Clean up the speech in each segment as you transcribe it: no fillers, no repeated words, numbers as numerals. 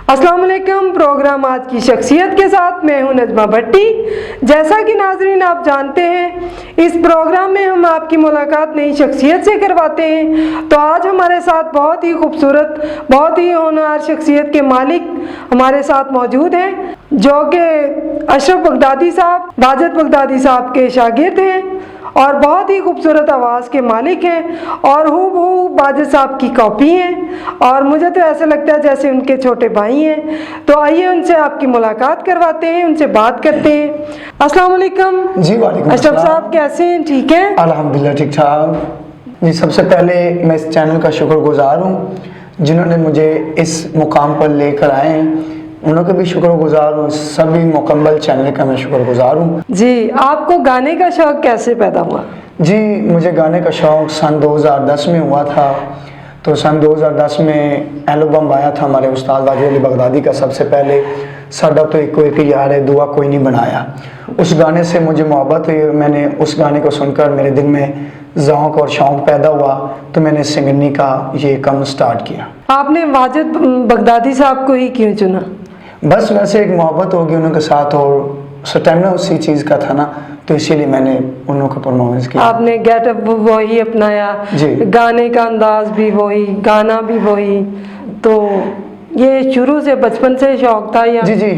अस्सलाम वालेकुम। प्रोग्राम आज की शख्सियत के साथ मैं हूं नजमा भट्टी। जैसा कि नाजरीन आप जानते हैं, इस प्रोग्राम में हम आपकी मुलाकात नई शख्सियत से करवाते हैं। तो आज हमारे साथ बहुत ही खूबसूरत, बहुत ही होनहार शख्सियत के मालिक हमारे साथ मौजूद हैं, जो कि अशरफ बगदादी साहब, वाजिद बगदादी साहब के शागिर्द हैं और बहुत ही खूबसूरत आवाज़ के मालिक हैं और हूबहू वाजिद साहब की कॉपी हैं और मुझे तो ऐसा लगता है जैसे उनके छोटे भाई हैं। तो आइए उनसे आपकी मुलाकात करवाते हैं, उनसे बात करते हैं। अस्सलाम वालेकुम। जी वालेकुम अशरफ अस्सलाम। साहब कैसे हैं? ठीक हैं अल्हम्दुलिल्लाह ठीक ठाक। जी सबसे पहले मैं इस चैनल का शुक्रगुजार हूँ जिन्होंने मुझे इस मुकाम पर लेकर आए हैं, उनका भी शुक्रगुजार हूँ। सभी मुकम्मल चैनल का मैं शुक्रगुजार हूँ। जी। आपको गाने का शौक़ कैसे पैदा हुआ? जी मुझे गाने का शौक़ सन 2010 में हुआ था। तो सन 2010 में एल्बम आया था हमारे उस्ताद वाजिद अली बगदादी का, सबसे पहले साडा तो एको एक यार है दुआ कोई नहीं बनाया। उस गाने से मुझे मोहब्बत हुई। मैंने उस गाने को सुनकर मेरे दिल में ज़ौक़ और शौक़ पैदा हुआ, तो मैंने सिंगनी का ये काम स्टार्ट किया। आपने वाजिद बगदादी साहब को ही क्यों चुना? बस वैसे एक मोहब्बत होगी उनके साथ और स्टेमिना उसी चीज़ का था ना, तो इसीलिए मैंने उन का परफॉर्मेंस किया। आपने गेटअप वही अपनाया, गाने का अंदाज भी वही, गाना भी वही। तो ये शुरू से बचपन से शौक़ था या? जी जी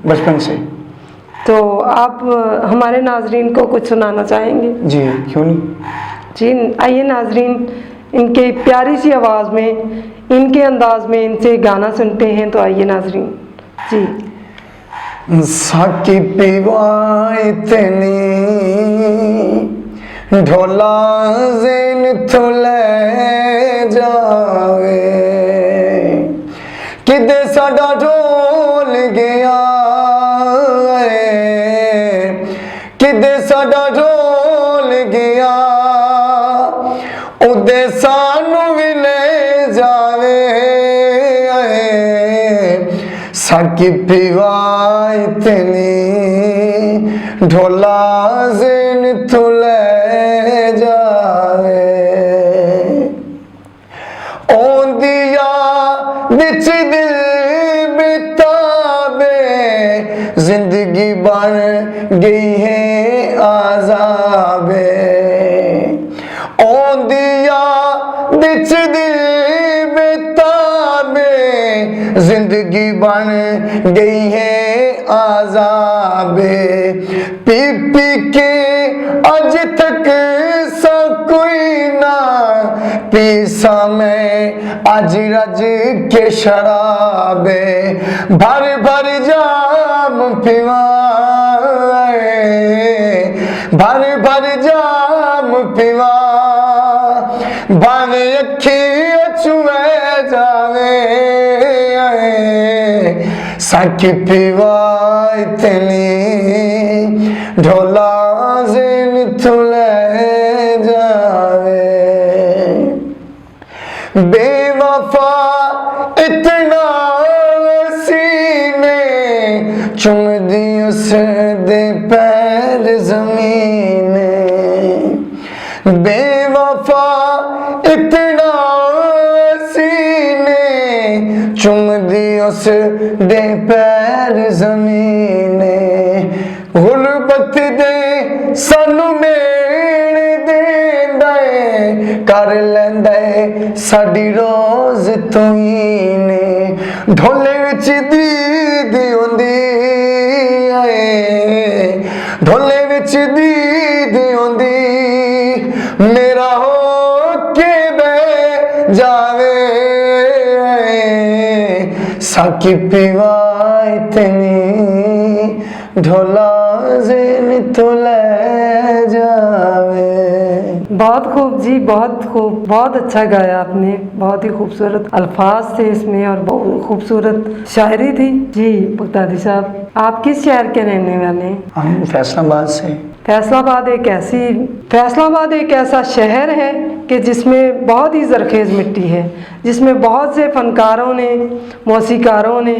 बचपन से। तो आप हमारे नाजरीन को कुछ सुनाना चाहेंगे? जी क्यों नहीं। जी आइए नाजरीन, इनके प्यारी सी आवाज़ में, इनके अंदाज में इनसे गाना सुनते हैं। तो आइए नाजरीन जी। साकी पीवाई तेनी ढोला ज़ेन थुले जावे, किदे साडा ढोल गया है, किदे साडा ढोल गया, उदे सानू भी ले जावे। साकी पीवाई तेनी ढोला ज़ेन थुले जावे, ओंदिया बिच दिल बितावे, जिंदगी बन गई है आज़ाबे, ओंदिया बिच दिल बितावे, जिंदगी बन गई है आज़ाबे, पी पी के आज तक सा कोई ना पीसा मैं आज रज के शराबे, भर भर जाम पीवाए, भर भर जाम पीवा, भावे अखी छुए जावे। साकी पीवाई तेनी ढोला ज़ेन थुले जावे, बेवफा इतना सीने चुम दी उस दे पैर ज़मीने, बेवफा इतना सीने चुम दी उस दे पैर ज़मीने, गुरबत दे सानू मेड़ देंदा है, कर लैंदा है साडी रोज़ तोईने, ढोले विच दीद हुंदी है, ढोले विच दीद हुंदी, मेरा हो के बह जावे। साकी पीवाई तेनी ढोला ज़ेन थुले जावे। बहुत खूब जी, बहुत खूब, बहुत अच्छा गाया आपने। बहुत ही खूबसूरत अल्फाज थे इसमें और बहुत खूबसूरत शायरी थी। जी बगदादी साहब, आप किस शहर के रहने वाले हैं? हम फैसलाबाद से। फैसलाबाद एक ऐसा शहर है कि जिसमें बहुत ही ज़रखेज़ मिट्टी है, जिसमें बहुत से फ़नकारों ने, मौसीकारों ने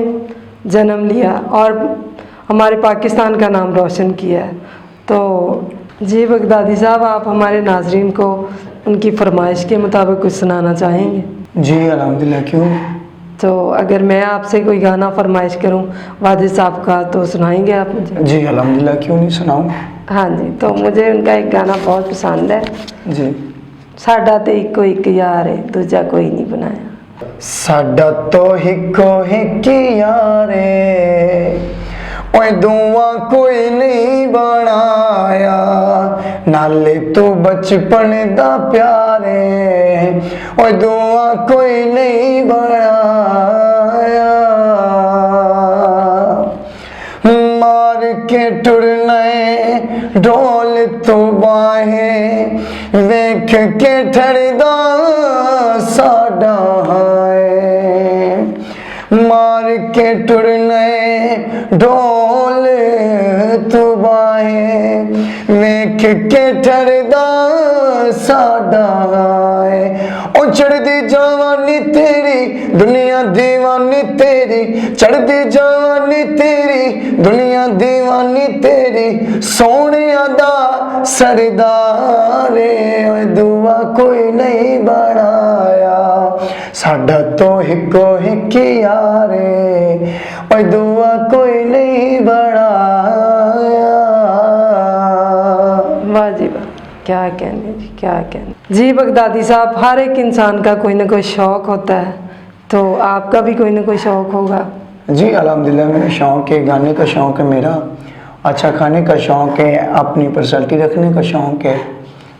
जन्म लिया और हमारे पाकिस्तान का नाम रोशन किया है। तो जी बगदादी साहब, आप हमारे नाजरीन को उनकी फरमाइश के मुताबिक कुछ सुनाना चाहेंगे? जी अल्हम्दुलिल्लाह, क्यों। तो अगर मैं आपसे कोई गाना फरमाइश करूं वाजिद साहब का तो सुनाएंगे आप मुझे? जी अल्हम्दुलिल्लाह, क्यों नहीं सुनाऊँ। हाँ जी, तो मुझे उनका एक गाना बहुत पसंद है, जी। साडा ते इको एक यार है दूजा कोई नहीं बनाया। साडा तो हिको हिक यार है, ओए दुआ कोई नहीं बनाया, नाले तू बचपन दा प्यार है, ओए दुआ कोई नहीं बनाया, मार के टुरने ढोल तो बाहे, वेख के ठरदा साडा है, मार के टुरने ढोल तो बाहे, वेख के ठरदा साडा है, ओ चढ़दी जवानी तेरी दुनिया दीवानी तेरी, चढ़दी जवानी तेरी दुनिया दीवानी तेरी, सोने दा सरदार है, दुआ कोई नहीं बनाया, साडा तो हिको हिक यार है, ओए दुआ कोई नहीं बनाया। वाह जी वाह, क्या कहने जी, क्या कहने जी। बगदादी साहब, हर एक इंसान का कोई ना कोई शौक़ होता है, तो आपका भी कोई ना कोई शौक़ होगा? जी अल्हम्दुलिल्लाह, मेरा शौक़ है, गाने का शौक़ है मेरा, अच्छा खाने का शौक़ है, अपनी पर्सनैलिटी रखने का शौक़ है।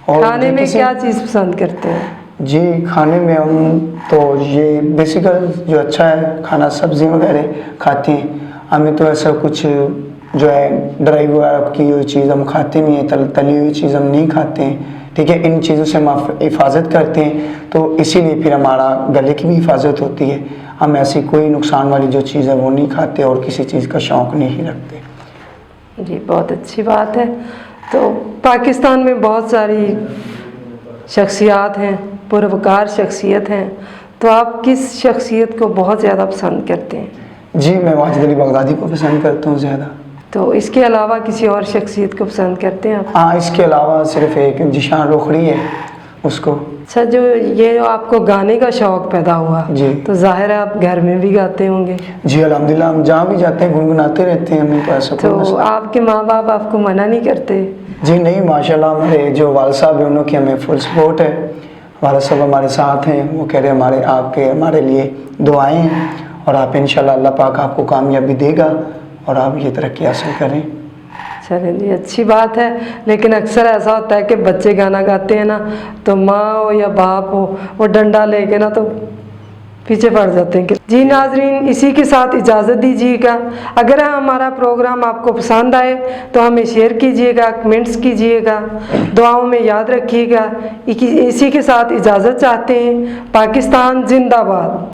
और खाने में क्या चीज़ पसंद करते हैं? जी खाने में हम तो ये बेसिकल जो अच्छा है खाना, सब्ज़ी वगैरह खाते हैं, हमें तो ऐसा कुछ जो है ड्राई वगैरह की हुई चीज़ हम खाते नहीं हैं, तली हुई चीज़ हम नहीं खाते हैं, ठीक है। इन चीज़ों से हम हिफाजत करते हैं, तो इसीलिए फिर हमारा गले की भी हिफाजत होती है, हम ऐसी कोई नुकसान वाली जो चीज़ है वो नहीं खाते और किसी चीज़ का शौक़ नहीं रखते। जी बहुत अच्छी बात है। तो पाकिस्तान में बहुत सारी शख्सियात हैं, पुरवकार शख्सियत हैं, तो आप किस शख्सियत को बहुत ज़्यादा पसंद करते हैं? जी मैं वाजिद अली बगदादी को पसंद करता हूँ ज़्यादा। तो इसके अलावा किसी और शख्सियत को पसंद करते हैं आप? हाँ, इसके अलावा सिर्फ एक जिशान रोखड़ी है, उसको। अच्छा, जो आपको गाने का शौक़ पैदा हुआ जी, तो जाहिर है आप घर में भी गाते होंगे? जी अल्हम्दुलिल्लाह, हम जहाँ भी जाते हैं गुनगुनाते रहते हैं, हमें तो ऐसा कोई तो मसला। आपके माँ बाप आपको मना नहीं करते? जी नहीं, माशाल्लाह हमारे जो वालिद साहब हैं उनकी हमें फुल सपोर्ट है, वालिद साहब हमारे साथ हैं, वो कह रहे हैं हमारे लिए दुआएं हैं और आप इंशाल्लाह अल्लाह पाक आपको कामयाबी देगा और आप ये तरक्की हासिल करें। चलें जी, अच्छी बात है। लेकिन अक्सर ऐसा होता है कि बच्चे गाना गाते हैं ना, तो माँ हो या बाप हो, वो डंडा लेके ना तो पीछे पड़ जाते हैं। जी नाजरीन, इसी के साथ इजाज़त दीजिएगा। अगर हमारा प्रोग्राम आपको पसंद आए तो हमें शेयर कीजिएगा, कमेंट्स कीजिएगा, दुआओं में याद रखिएगा। इसी के साथ इजाज़त चाहते हैं। पाकिस्तान जिंदाबाद।